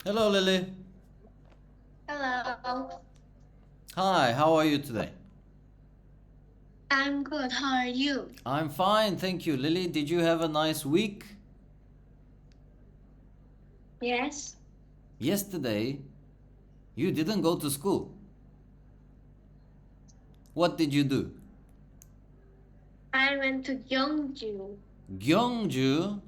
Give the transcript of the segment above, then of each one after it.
Hello, Lily. Hello, Hi, how are you today? I'm good. How are you? I'm fine, thank you. Lily, did you have a nice week? Yes, Yesterday, you didn't go to school. What did you do? I went to Gyeongju. Gyeongju?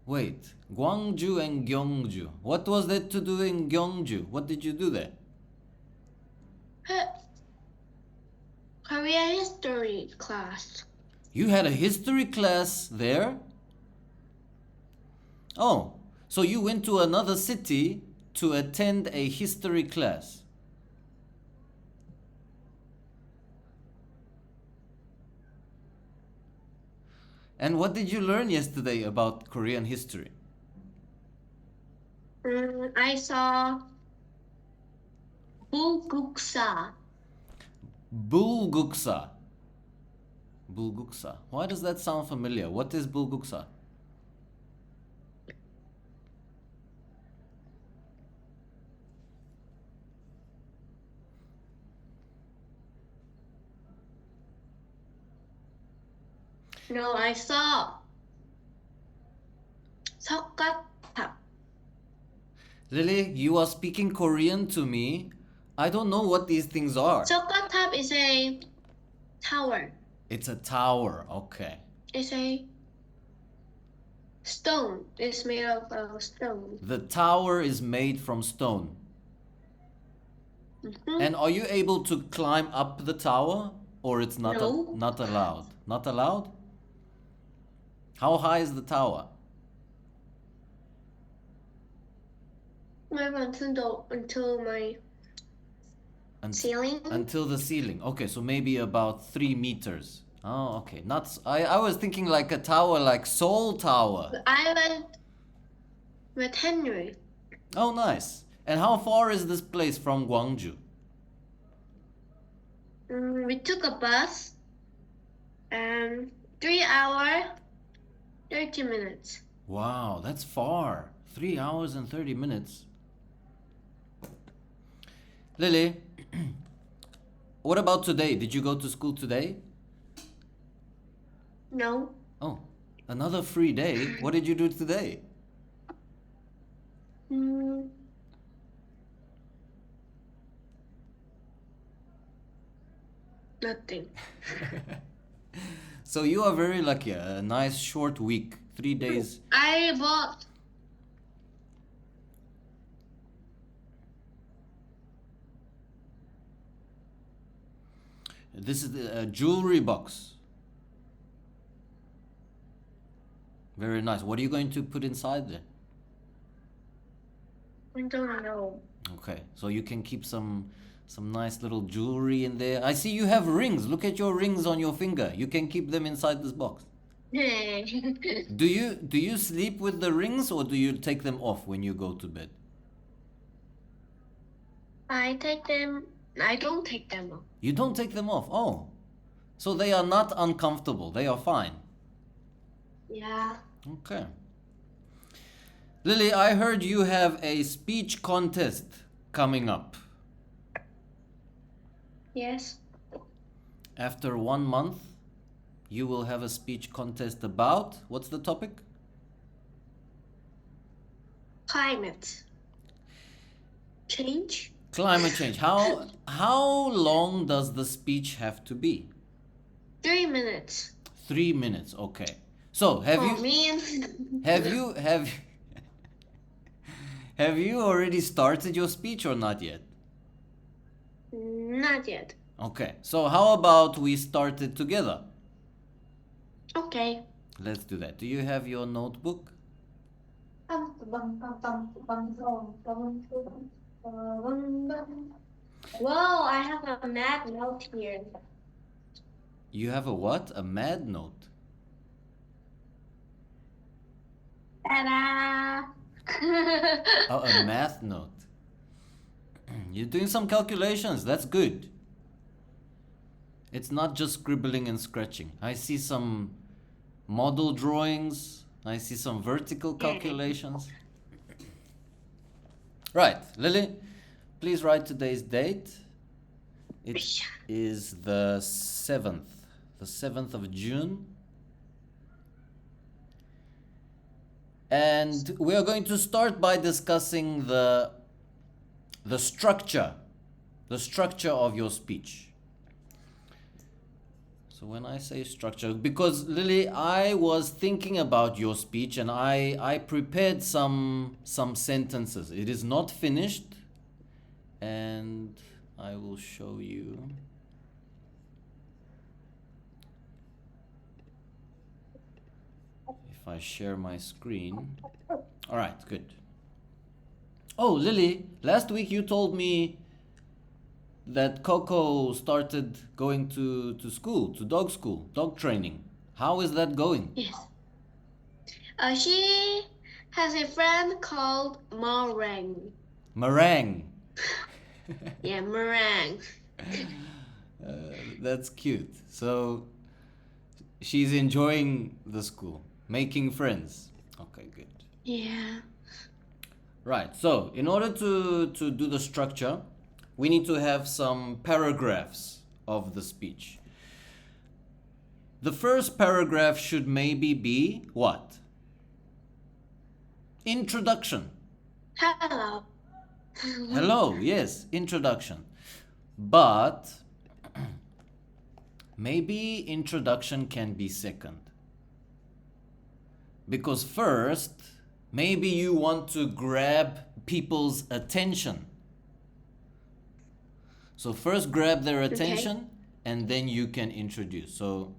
Wait, Gwangju and Gyeongju. What was there to do in Gyeongju? What did you do there? Huh, Korea history class. You had a history class there? Oh, so you went to another city to attend a history class. And what did you learn yesterday about Korean history? I saw Bulguksa. Bulguksa. Bulguksa. Why does that sound familiar? What is Bulguksa? No, I saw Seokgatab. Lily, you are speaking Korean to me. I don't know what these things are. Seokgatab is a tower. It's a tower. Okay. It's a stone. It's made of stone. The tower is made from stone. Mhm. And are you able to climb up the tower or it's not No. not allowed? Not allowed? How high is the tower? Maybe until my ceiling. Until the ceiling. Okay, so maybe about 3 meters. Oh, okay. I was thinking like a tower, like Seoul Tower. I went with Henry. Oh, nice. And how far is this place from Gwangju? We took a bus and 3 hour, 30 minutes. Wow, that's far. 3 hours and 30 minutes. Lily, what about today? Did you go to school today? No, Oh, another free day. What did you do today? mm, nothing. So you are very lucky. A nice short week. 3 days. I bought This is a jewelry box. Very nice. What are you going to put inside there? I don't know. Okay, so you can keep some nice little jewelry in there. I see you have rings. Look at your rings on your finger. You can keep them inside this box. Do you sleep with the rings or do you take them off when you go to bed? I take them. I don't take them off. You don't take them off. Oh. So they are not uncomfortable. They are fine. Yeah. Okay. Lily, I heard you have a speech contest coming up. Yes. After 1 month, you will have a speech contest about what's the topic? Climate change. Climate change. How long does the speech have to be? 3 minutes. 3 minutes. Okay. So have For you me and have you have have you already started your speech or not yet? not yet. Okay. So how about we start it together? Okay. Let's do that. Do you have your notebook? Whoa, I have a mad note here. You have a what? A mad note. Ta-da! Oh, a math note. You're doing some calculations. That's good. It's not just scribbling and scratching. I see some model drawings. I see some vertical calculations. Right, Lily, please write today's date. It is the 7th of June. And we are going to start by discussing the structure of your speech. So when I say structure, because Lily, I was thinking about your speech and I prepared some sentences. It is not finished, and I will show you. If I share my screen. All right, good. Oh, Lily, last week you told me that Coco started going to school, to dog training. How is that going? Yes. She has a friend called Meringue. Meringue. Yeah, Meringue. That's cute. So she's enjoying the school, making friends. Okay, good. Yeah. Right, so in order to do the structure, we need to have some paragraphs of the speech. The first paragraph should maybe be what? Introduction. Hello. Hello, yes, introduction. But maybe introduction can be second. Because first, maybe you want to grab people's attention. So first grab their attention and then you can introduce. So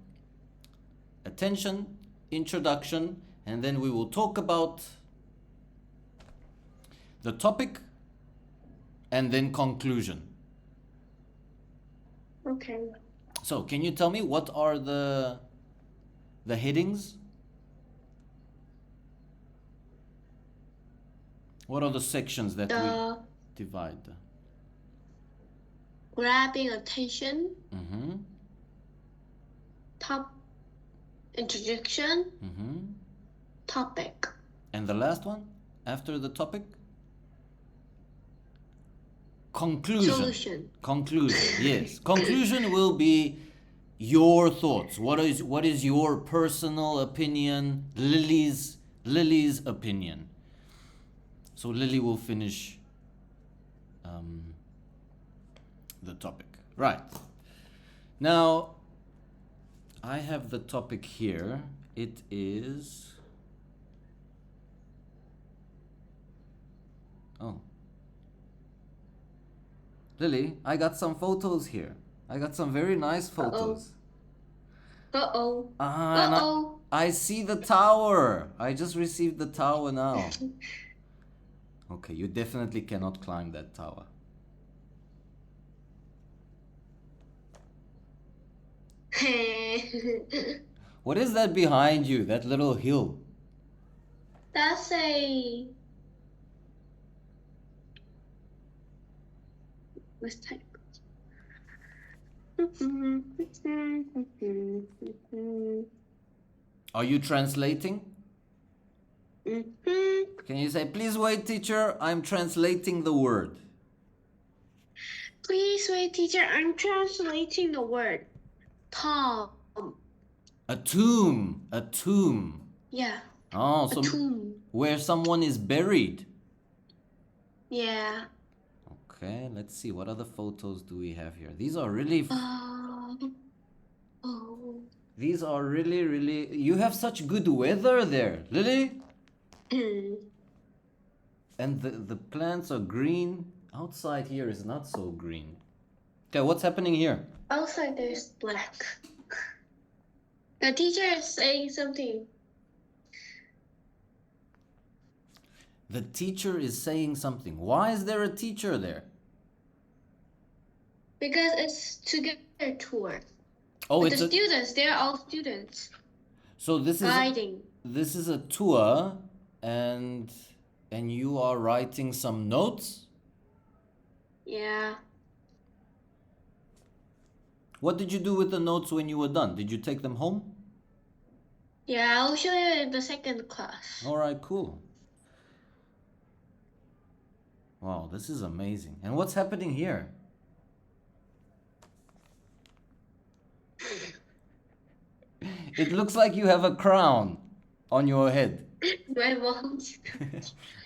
attention, introduction, and then we will talk about the topic and then conclusion. Okay. So can you tell me what are the headings? What are the sections that we divide? Grabbing attention. Mm-hmm. Top introduction. Mm-hmm. Topic. And the last one after the topic? Conclusion. Solution. Conclusion. Yes. Conclusion will be your thoughts. What is your personal opinion? Lily's opinion. So Lily will finish the topic. Right. Now I have the topic here. It is Lily, I got some photos here. I got some very nice photos. Uh-oh. And Uh-oh. I see the tower. I just received the tower now. Okay, you definitely cannot climb that tower. What is that behind you? That little hill? That's a... Let's type. Are you translating? Can you say, please wait, teacher, I'm translating the word? Please wait, teacher, I'm translating the word. Tom. A tomb. A tomb. Yeah. Oh, A so tomb. where someone is buried. Yeah. Okay, let's see. What other photos do we have here? These are really... Oh. These are really, really... You have such good weather there, Lily. And the plants are green. Outside here is not so green. Okay, what's happening here? Outside there's black. The teacher is saying something. The teacher is saying something. Why is there a teacher there? Because it's together tour. Oh, With it's the a... students, they're all students. So this is... Guiding. This is a tour, and you are writing some notes? Yeah. What did you do with the notes when you were done? Did you take them home? Yeah, I'll show you in the second class. All right, cool. Wow, this is amazing. And what's happening here? It looks like you have a crown on your head. My mom's.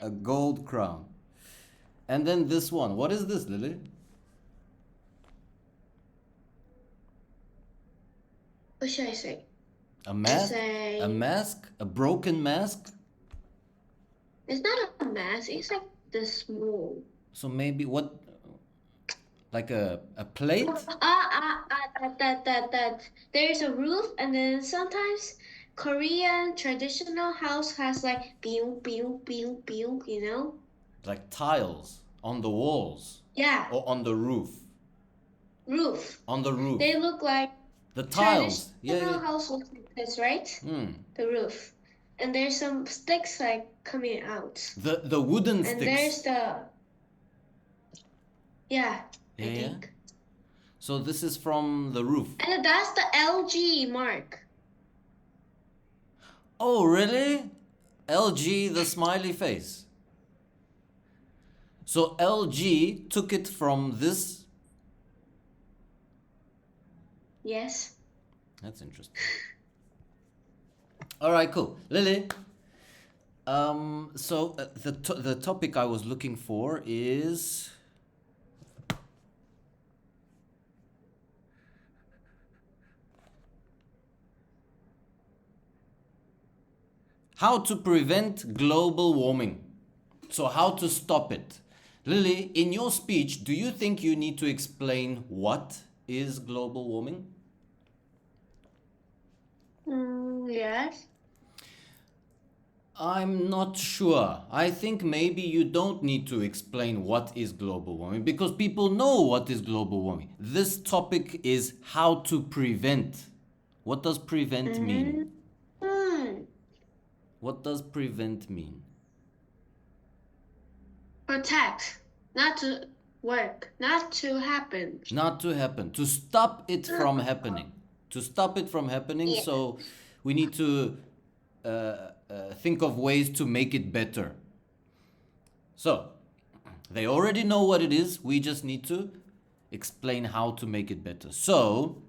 A gold crown. And then this one. What is this, Lily? What should I say? A mask? say- A mask? A broken mask? It's not a mask. It's like the small. So maybe what? Like a plate? That. There's a roof, and then sometimes Korean traditional house has like pew, pew, pew, pew, you know? Like tiles on the walls Yeah, or on the roof? roof. On the roof. They look like The tiles. Yeah, traditional yeah. house looks like this, right? Hmm. The roof. And there's some sticks like coming out. The wooden And sticks. there's the Yeah, I yeah. think. So this is from the roof. And that's the LG mark. Oh, really? LG, the smiley face. So LG took it from this. Yes. That's interesting. All right, cool. Lily. So the topic I was looking for is how to prevent global warming. So how to stop it. Lily, in your speech, do you think you need to explain what is global warming? Yes. I'm not sure. I think maybe you don't need to explain what is global warming because people know what is global warming. This topic is how to prevent. What does prevent mean? Hmm. What does prevent mean? Protect. Not to work. Not to happen. Not to happen. To stop it from happening. To stop it from happening. Yeah. So we need to think of ways to make it better. So they already know what it is. We just need to explain how to make it better. So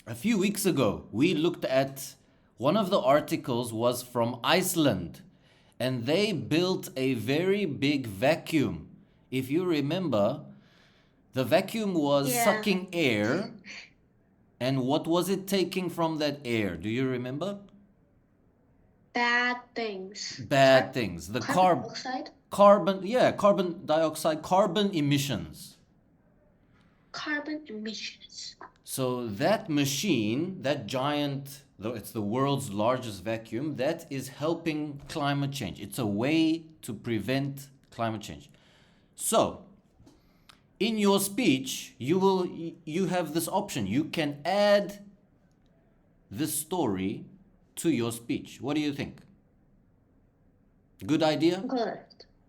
a few weeks ago, we looked at one of the articles was from Iceland, and they built a very big vacuum. If you remember, the vacuum was Yeah. sucking air, and what was it taking from that air? Do you remember? Bad things. Bad things. The Carbon dioxide. carbon dioxide, carbon emissions. Carbon emissions. So that machine, that giant, though it's the world's largest vacuum, that is helping climate change. It's a way to prevent climate change. So, in your speech, you have this option. You can add this story to your speech. What do you think? Good idea? Good.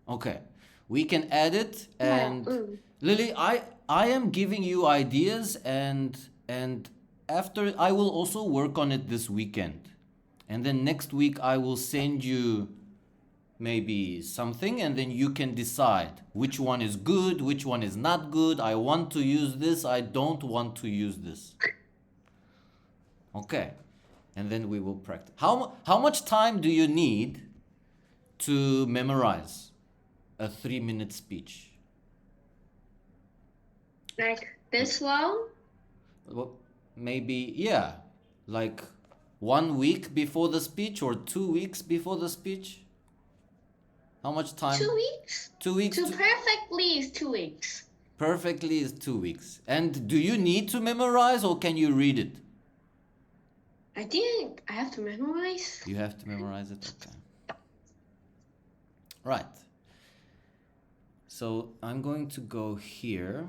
Okay. We can add it Yeah, and Lily, I am giving you ideas and after I will also work on it this weekend. And then next week I will send you maybe something and then you can decide which one is good, which one is not good. I want to use this, I don't want to use this. Okay. And then we will practice. How much time do you need to memorize a 3-minute speech? Like this long? Well, maybe, yeah, like 1 week before the speech or 2 weeks before the speech? How much time? 2 weeks? 2 weeks? To perfectly is 2 weeks. Perfectly is 2 weeks. And do you need to memorize or can you read it? I think I have to memorize. You have to memorize it? Okay. Right. So I'm going to go here.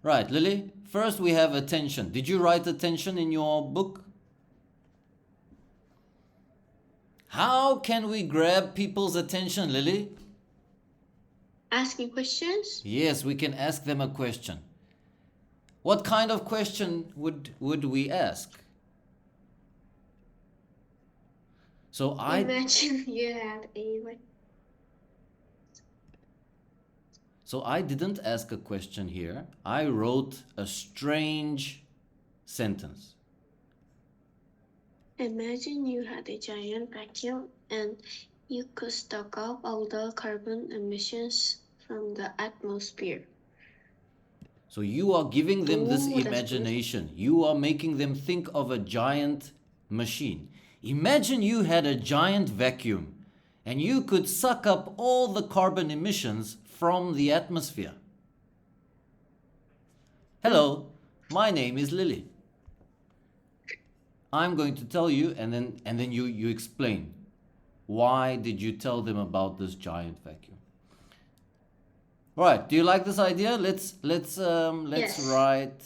Right, Lily, first we have attention. Did you write attention in your book? How can we grab people's attention, Lily? Asking questions? Yes, we can ask them a question. What kind of question would we ask? So I Imagine you have a like. so I didn't ask a question here. I wrote a strange sentence. Imagine you had a giant vacuum and you could suck up all the carbon emissions from the atmosphere. So you are giving them this Ooh, that's good. imagination. You are making them think of a giant machine. Imagine you had a giant vacuum and you could suck up all the carbon emissions from the atmosphere. Hello, my name is Lily. I'm going to tell you, and then you explain. Why did you tell them about this giant vacuum? All right, do you like this idea? Let's Yes. write.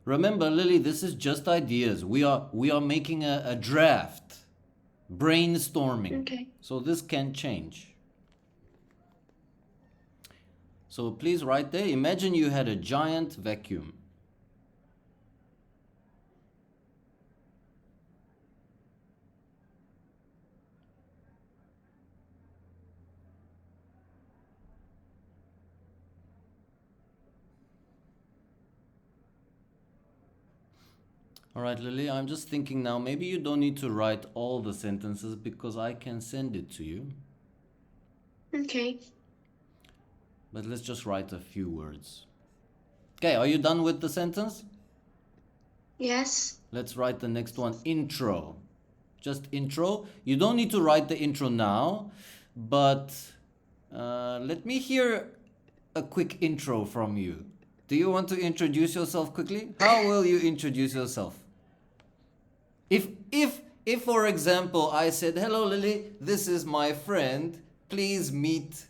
Remember, Lily, this is just ideas. We are making a draft, brainstorming. Okay. So this can change. So please write there. Imagine you had a giant vacuum. All right, Lily, I'm just thinking now, maybe you don't need to write all the sentences because I can send it to you. Okay. But let's just write a few words. Okay, are you done with the sentence? Yes. Let's write the next one, intro. Just intro. You don't need to write the intro now, but let me hear a quick intro from you. Do you want to introduce yourself quickly? How will you introduce yourself? If for example I said, "Hello Lily, this is my friend. Please meet."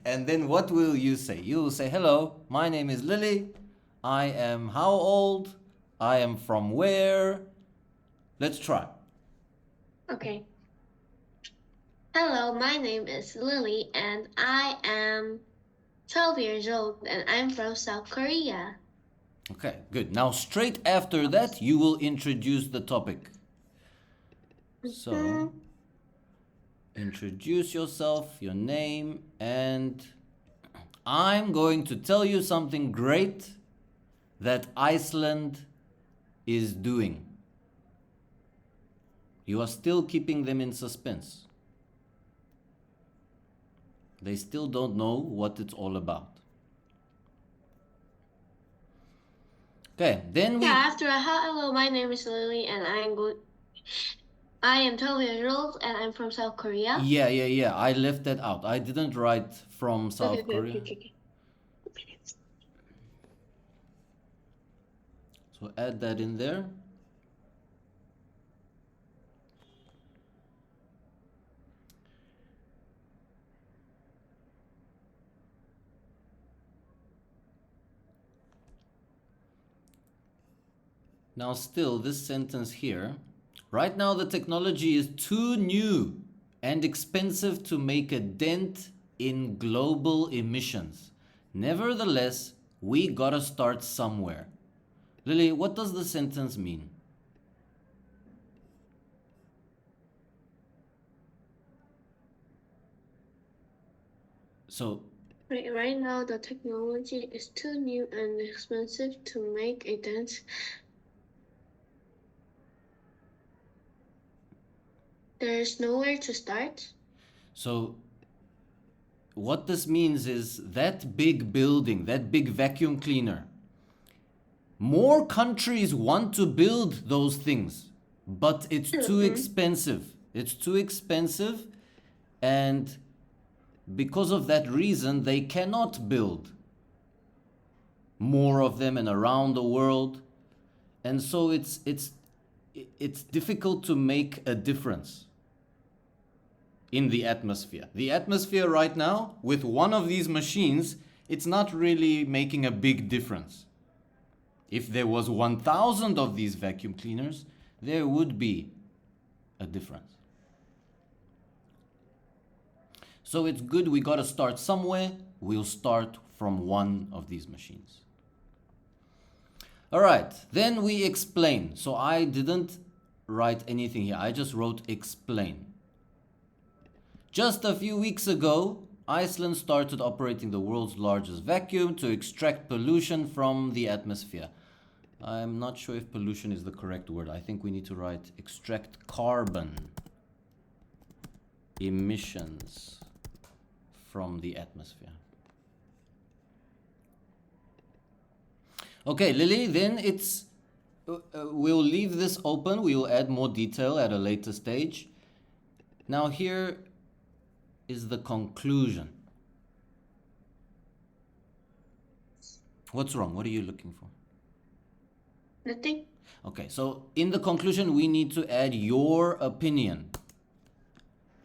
And then what will you say? You will say, "Hello, my name is Lily. I am how old? I am from where?" Let's try. Okay. Hello, my name is Lily and I am 12 years old and I'm from South Korea. Okay, good. Now straight after that, you will introduce the topic. So, introduce yourself, your name, and I'm going to tell you something great that Iceland is doing. You are still keeping them in suspense. They still don't know what it's all about. Okay, then we... Yeah, after a hello, my name is Lily and I am 12 years old and I'm from South Korea. Yeah. I left that out. I didn't write from South Korea. Okay. So add that in there. Now still, this sentence here, right now the technology is too new and expensive to make a dent in global emissions. Nevertheless, we gotta start somewhere. Lily, what does the sentence mean? So, Right now, the technology is too new and expensive to make a dent. There's nowhere to start. So what this means is that big building, that big vacuum cleaner, more countries want to build those things, but it's too expensive. It's too expensive, and because of that reason, they cannot build more of them and around the world. And so it's difficult to make a difference in the atmosphere. The atmosphere right now, with one of these machines, it's not really making a big difference. If there was 1,000 of these vacuum cleaners, there would be a difference. So it's good, we gotta start somewhere. We'll start from one of these machines. All right, then we explain. So I didn't write anything here. I just wrote explain. Just a few weeks ago, Iceland started operating the world's largest vacuum to extract pollution from the atmosphere. I'm not sure if pollution is the correct word. I think we need to write extract carbon emissions from the atmosphere. Okay, Lily, then it's we'll leave this open. We will add more detail at a later stage. Now here is the conclusion. What's wrong? What are you looking for? Nothing. Okay, so in the conclusion, we need to add your opinion.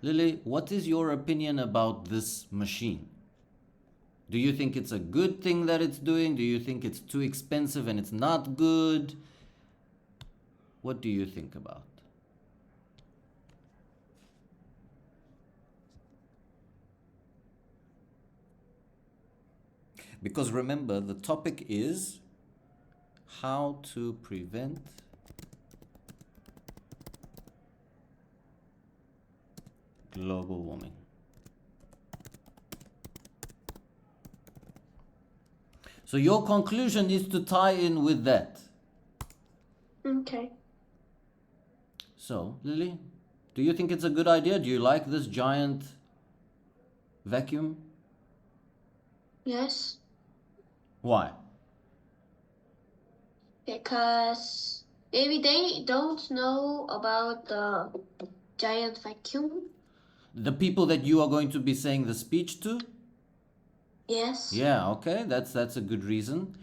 Lily, what is your opinion about this machine? Do you think it's a good thing that it's doing? Do you think it's too expensive and it's not good? What do you think about? Because remember, the topic is how to prevent global warming. So your conclusion is to tie in with that. Okay. So, Lily, do you think it's a good idea? Do you like this giant vacuum? Yes. Why? Because maybe they don't know about the giant vacuum. The people that you are going to be saying the speech to? Yes. Yeah, okay, that's a good reason.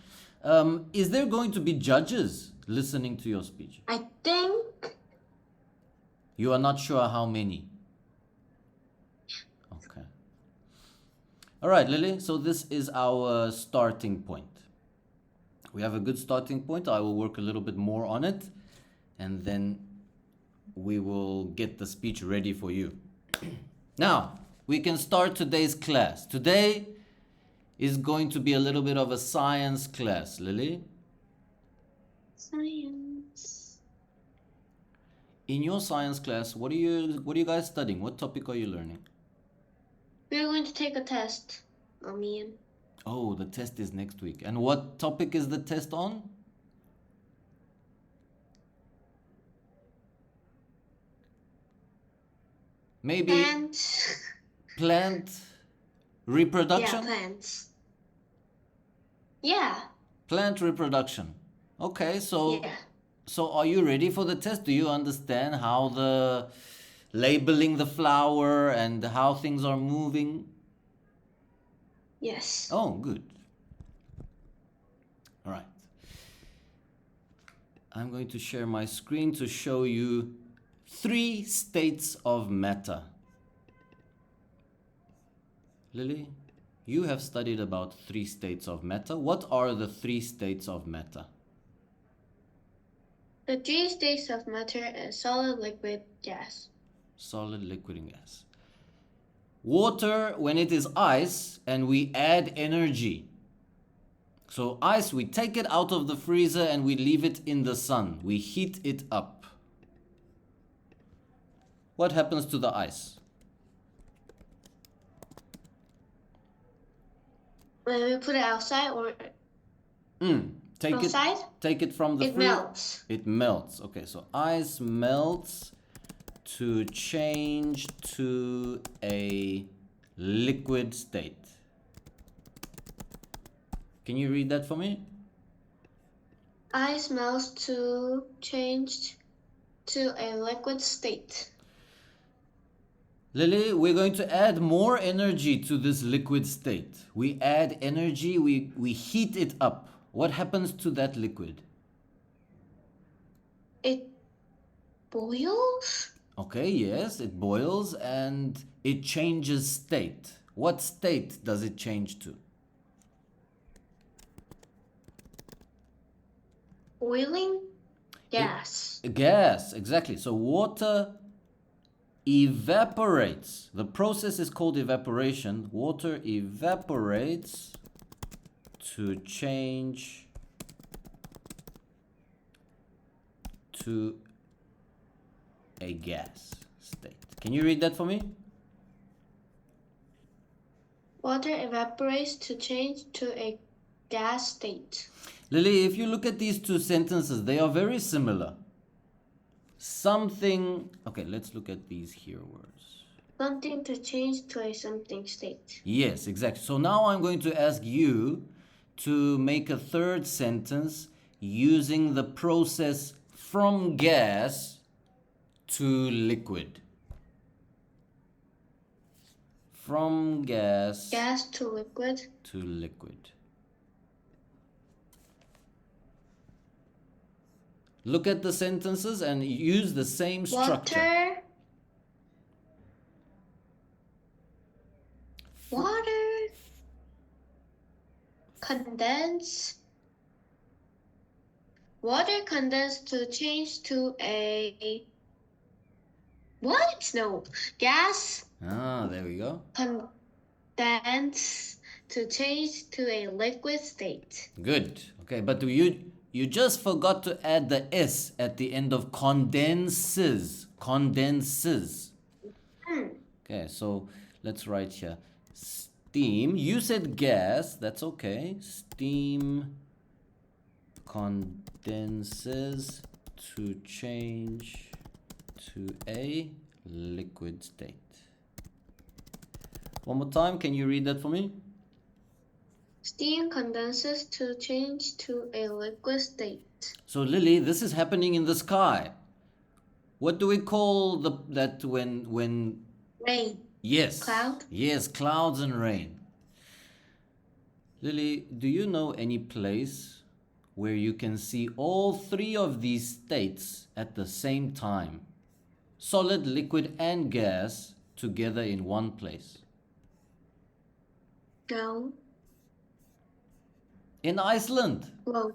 Is there going to be judges listening to your speech? I think. You are not sure how many? Okay. All right, Lily, so this is our starting point. We have a good starting point. I will work a little bit more on it, and then we will get the speech ready for you. Now, we can start today's class. Today is going to be a little bit of a science class, Lily. Science. In your science class, what are you guys studying? What topic are you learning? We're going to take a test, Mian. Oh, the test is next week. And what topic is the test on? Maybe Plants. plant reproduction? Yeah, plants. Yeah. Plant reproduction. Okay, so Yeah. so are you ready for the test? Do you understand how the labeling the flower and how things are moving? Yes. Oh, good. All right. I'm going to share my screen to show you 3 states of matter. Lily, you have studied about 3 states of matter. What are the 3 states of matter? The 3 states of matter is solid, liquid, gas. Solid, liquid, and gas. Water, when it is ice and we add energy. So ice, we take it out of the freezer and we leave it in the sun. We heat it up. What happens to the ice? When we put it outside or outside, take it from the it melts. It melts. Okay, so ice melts to change to a liquid state. Can you read that for me? Ice melts to change to a liquid state. Lily, we're going to add more energy to this liquid state. We add energy, we heat it up. What happens to that liquid? It boils? Okay, yes, it boils and it changes state. What state does it change to? Boiling? Gas. Gas, exactly. So water evaporates. The process is called evaporation. Water evaporates to change to a gas state. Can you read that for me? Water evaporates to change to a gas state. Lily, if you look at these two sentences, they are very similar. Something. Okay, let's look at these here words. Something to change to a something state. Yes, exactly. So now I'm going to ask you to make a third sentence using the process from gas to liquid. From gas to liquid. to liquid. Look at the sentences and use the same structure. Water condense. Water condensed to change to a what? No. Gas There we go. condense to change to a liquid state. Good. Okay, but you just forgot to add the S at the end of condenses. Condenses. Okay, so let's write here. Steam. You said gas. That's okay. Steam condenses to change to a liquid state. One more time. Can you read that for me? Steam condenses to change to a liquid state. So Lily, this is happening in the sky. What do we call that when Rain. Yes. Cloud? Yes, clouds and rain. Lily, do you know any place where you can see all three of these states at the same time? Solid, liquid, and gas together in one place. No. In Iceland. Well,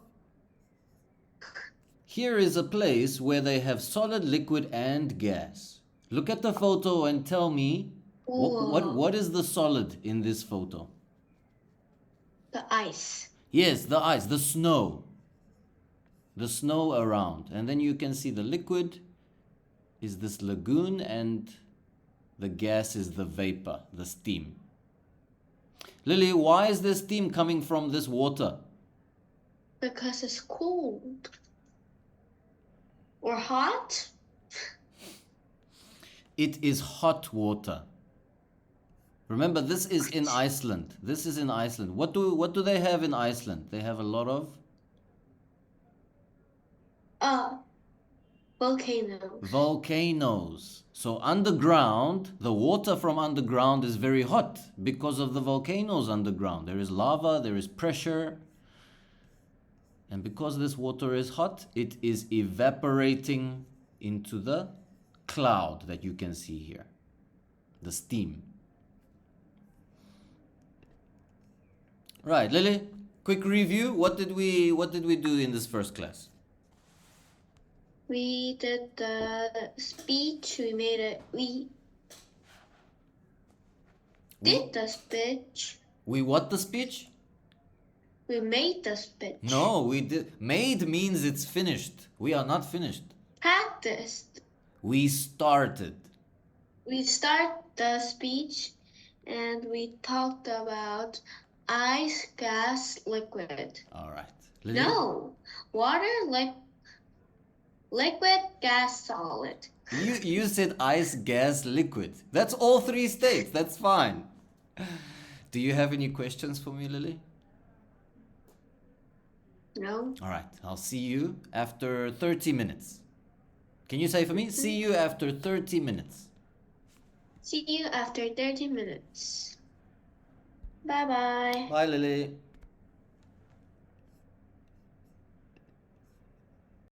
Here is a place where they have solid, liquid, and gas. Look at the photo and tell me what is the solid in this photo? the ice. Yes, the ice, the snow. The snow around. And then you can see the liquid is this lagoon and the gas is the vapor, the steam. Lily, why is there steam coming from this water? Because it's cold. Or hot? It is hot water. Remember, this is in Iceland. This is in Iceland. What do they have in Iceland? They have a lot of Volcano. volcanoes. So underground, the water from underground is very hot because of the volcanoes underground. There is lava, there is pressure. And because this water is hot, it is evaporating into the cloud that you can see here. The steam. Right, Lily, quick review. What did we do in this first class? We did the speech. We did the speech. We what the speech? We made the speech. No, we did. Made means it's finished. We are not finished. Practiced. We started. We start the speech and we talked about ice, gas, liquid. All right. Lily? No, water, liquid, gas, solid. You said ice, gas, liquid. That's all three states. That's fine. Do you have any questions for me, Lily? No. All right. I'll see you after 30 minutes. Can you say for me? See you after 30 minutes. See you after 30 minutes. Bye-bye. Bye, Lily.